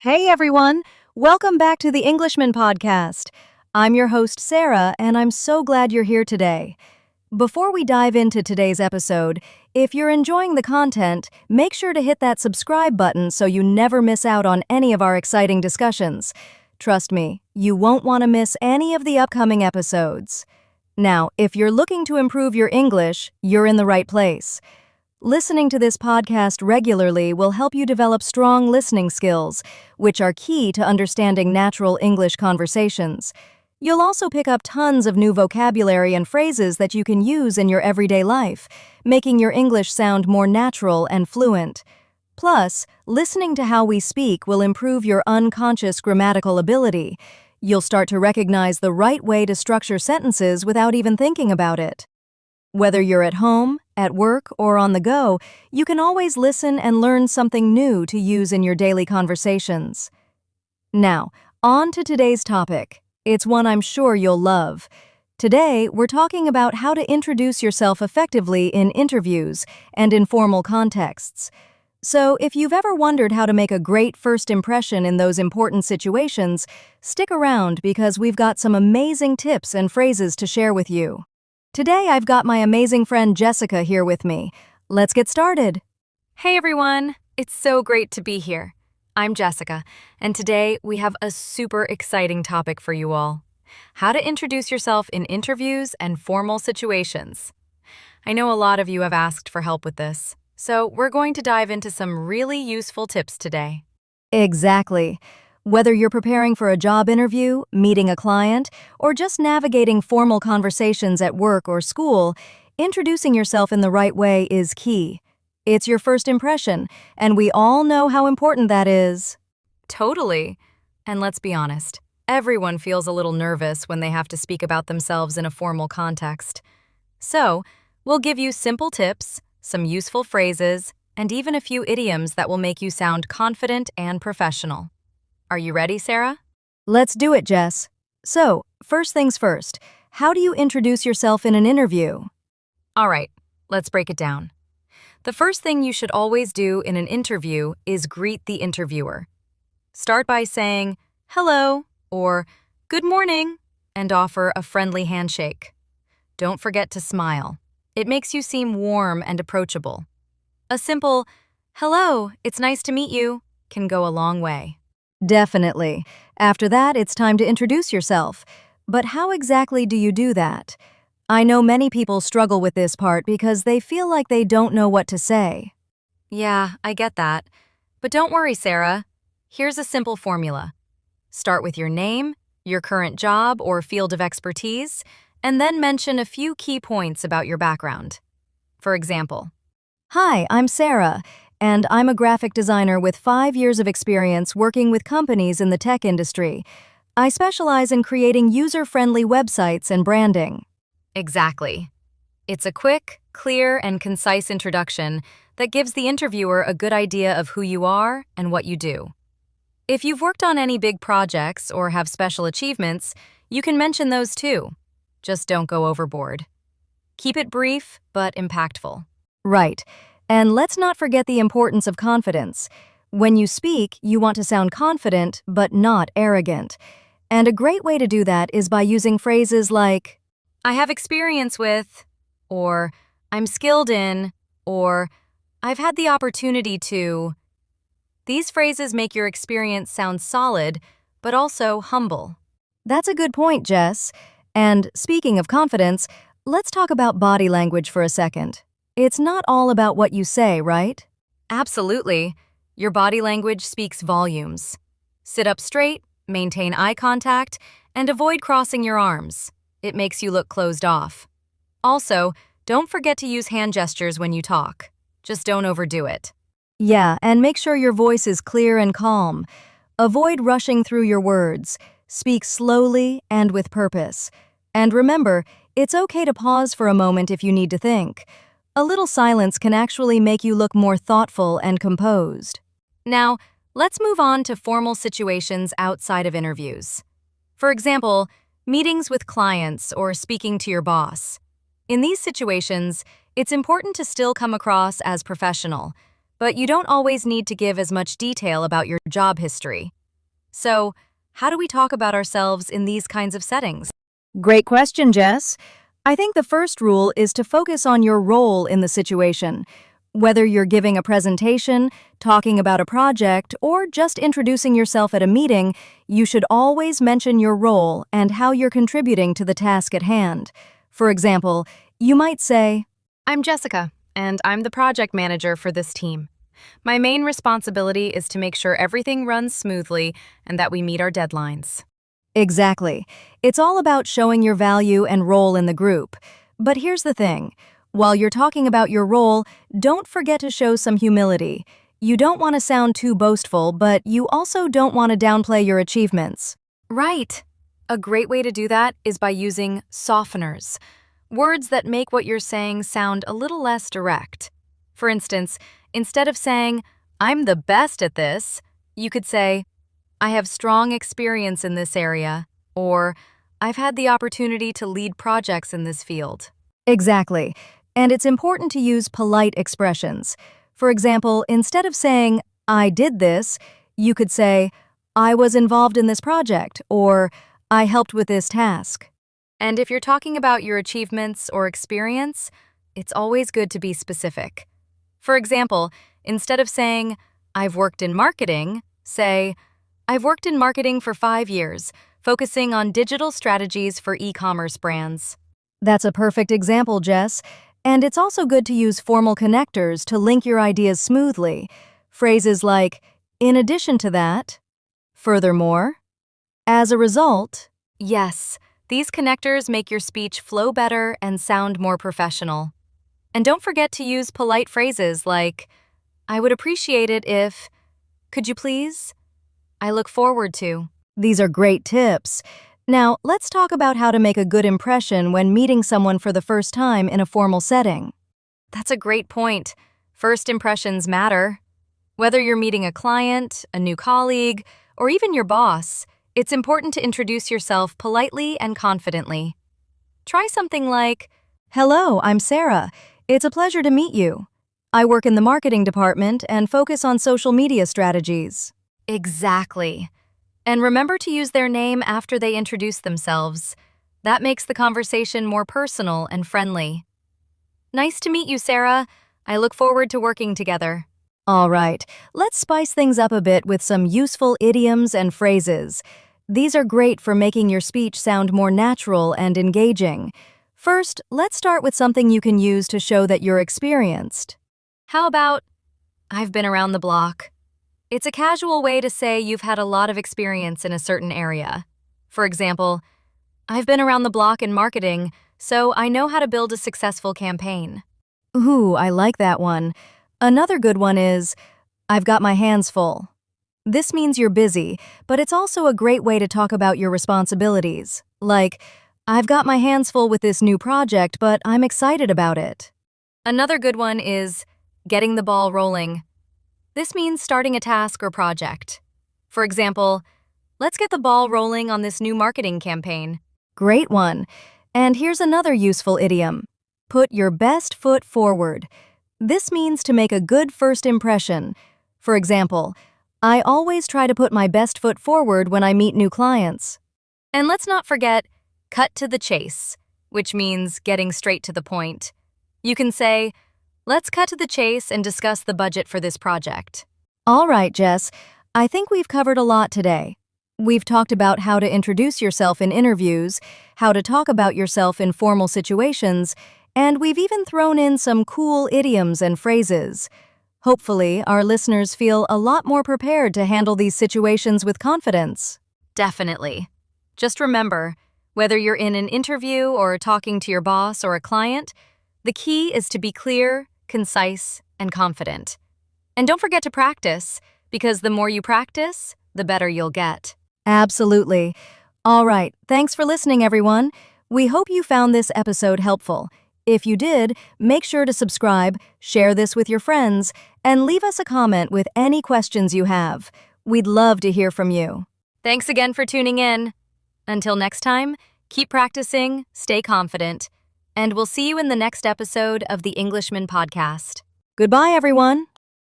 Hey everyone, welcome back to the Englishman Podcast. I'm your host Sarah, and I'm so glad you're here today. Before we dive into today's episode, if you're enjoying the content, make sure to hit that subscribe button so you never miss out on any of our exciting discussions. Trust me, you won't want to miss any of the upcoming episodes. Now, if you're looking to improve your English, you're in the right place. Listening to this podcast regularly will help you develop strong listening skills, which are key to understanding natural English conversations. You'll also pick up tons of new vocabulary and phrases that you can use in your everyday life, making your English sound more natural and fluent. Plus, listening to how we speak will improve your unconscious grammatical ability. You'll start to recognize the right way to structure sentences without even thinking about it. Whether you're at home, at work, or on the go, you can always listen and learn something new to use in your daily conversations. Now, on to today's topic. It's one I'm sure you'll love. Today, we're talking about how to introduce yourself effectively in interviews and informal contexts. So, if you've ever wondered how to make a great first impression in those important situations, stick around because we've got some amazing tips and phrases to share with you. Today, I've got my amazing friend Jessica here with me. Let's get started. Hey everyone, it's so great to be here. I'm Jessica, and today we have a super exciting topic for you all. How to introduce yourself in interviews and formal situations. I know a lot of you have asked for help with this, so we're going to dive into some really useful tips today. Exactly. Whether you're preparing for a job interview, meeting a client, or just navigating formal conversations at work or school, introducing yourself in the right way is key. It's your first impression, and we all know how important that is. Totally. And let's be honest, everyone feels a little nervous when they have to speak about themselves in a formal context. So, we'll give you simple tips, some useful phrases, and even a few idioms that will make you sound confident and professional. Are you ready, Sarah? Let's do it, Jess. So, first things first, how do you introduce yourself in an interview? All right, let's break it down. The first thing you should always do in an interview is greet the interviewer. Start by saying, "Hello," or "Good morning," and offer a friendly handshake. Don't forget to smile. It makes you seem warm and approachable. A simple, "Hello, it's nice to meet you," can go a long way. Definitely. After that, it's time to introduce yourself. But how exactly do you do that? I know many people struggle with this part because they feel like they don't know what to say. Yeah, I get that. But don't worry, Sarah. Here's a simple formula. Start with your name, your current job or field of expertise, and then mention a few key points about your background. For example, Hi, I'm Sarah, and I'm a graphic designer with 5 years of experience working with companies in the tech industry. I specialize in creating user-friendly websites and branding. exactly. It's a quick, clear, and concise introduction that gives the interviewer a good idea of who you are and what you do. If you've worked on any big projects or have special achievements, you can mention those too. Just don't go overboard. Keep it brief but impactful. Right. And let's not forget the importance of confidence. When you speak, you want to sound confident but not arrogant. And a great way to do that is by using phrases like, I have experience with, or I'm skilled in, or I've had the opportunity to. These phrases make your experience sound solid, but also humble. That's a good point, Jess. And speaking of confidence, let's talk about body language for a second. It's not all about what you say, right? Absolutely. Your body language speaks volumes. Sit up straight, maintain eye contact, and avoid crossing your arms. It makes you look closed off. Also, don't forget to use hand gestures when you talk. Just don't overdo it. Yeah, and make sure your voice is clear and calm. Avoid rushing through your words. Speak slowly and with purpose. And remember, it's okay to pause for a moment if you need to think. A little silence can actually make you look more thoughtful and composed. Now, let's move on to formal situations outside of interviews. For example, meetings with clients or speaking to your boss. In these situations, it's important to still come across as professional. but you don't always need to give as much detail about your job history. So, how do we talk about ourselves in these kinds of settings? Great question, Jess. I think the first rule is to focus on your role in the situation. Whether you're giving a presentation, talking about a project, or just introducing yourself at a meeting, you should always mention your role and how you're contributing to the task at hand. For example, you might say, I'm Jessica, and I'm the project manager for this team. My main responsibility is to make sure everything runs smoothly and that we meet our deadlines. Exactly. It's all about showing your value and role in the group. But here's the thing. While you're talking about your role, don't forget to show some humility. You don't want to sound too boastful, but you also don't want to downplay your achievements. Right. A great way to do that is by using softeners, words that make what you're saying sound a little less direct. For instance, instead of saying, I'm the best at this, you could say, I have strong experience in this area, or I've had the opportunity to lead projects in this field. Exactly. And it's important to use polite expressions. For example, instead of saying, I did this, you could say, I was involved in this project, or I helped with this task. And if you're talking about your achievements or experience, it's always good to be specific. For example, instead of saying, I've worked in marketing, say, I've worked in marketing for 5 years, focusing on digital strategies for e-commerce brands. That's a perfect example, Jess. And it's also good to use formal connectors to link your ideas smoothly. Phrases like, in addition to that, furthermore, as a result. Yes, these connectors make your speech flow better and sound more professional. And don't forget to use polite phrases like, I would appreciate it if, could you please? I look forward to. These are great tips. Now, let's talk about how to make a good impression when meeting someone for the first time in a formal setting. That's a great point. First impressions matter. Whether you're meeting a client, a new colleague, or even your boss, it's important to introduce yourself politely and confidently. Try something like, Hello, I'm Sarah. It's a pleasure to meet you. I work in the marketing department and focus on social media strategies. Exactly. And remember to use their name after they introduce themselves. That makes the conversation more personal and friendly. Nice to meet you, Sarah. I look forward to working together. All right, let's spice things up a bit with some useful idioms and phrases. These are great for making your speech sound more natural and engaging. First, let's start with something you can use to show that you're experienced. How about, I've been around the block? It's a casual way to say you've had a lot of experience in a certain area. For example, I've been around the block in marketing, so I know how to build a successful campaign. Ooh, I like that one. Another good one is, I've got my hands full. This means you're busy, but it's also a great way to talk about your responsibilities. Like, I've got my hands full with this new project, but I'm excited about it. Another good one is, getting the ball rolling. This means starting a task or project. For example, let's get the ball rolling on this new marketing campaign. Great one. And here's another useful idiom. Put your best foot forward. This means to make a good first impression. For example, I always try to put my best foot forward when I meet new clients. And let's not forget, cut to the chase, which means getting straight to the point. You can say, let's cut to the chase and discuss the budget for this project. All right, Jess. I think we've covered a lot today. We've talked about how to introduce yourself in interviews, how to talk about yourself in formal situations, and we've even thrown in some cool idioms and phrases. Hopefully, our listeners feel a lot more prepared to handle these situations with confidence. Definitely. Just remember, whether you're in an interview or talking to your boss or a client, the key is to be clear, concise, and confident. And don't forget to practice, because the more you practice, the better you'll get. Absolutely. All right, thanks for listening, everyone. We hope you found this episode helpful. If you did, make sure to subscribe, share this with your friends, and leave us a comment with any questions you have. We'd love to hear from you. Thanks again for tuning in. Until next time, keep practicing, stay confident, and we'll see you in the next episode of the Englishman Podcast. Goodbye, everyone.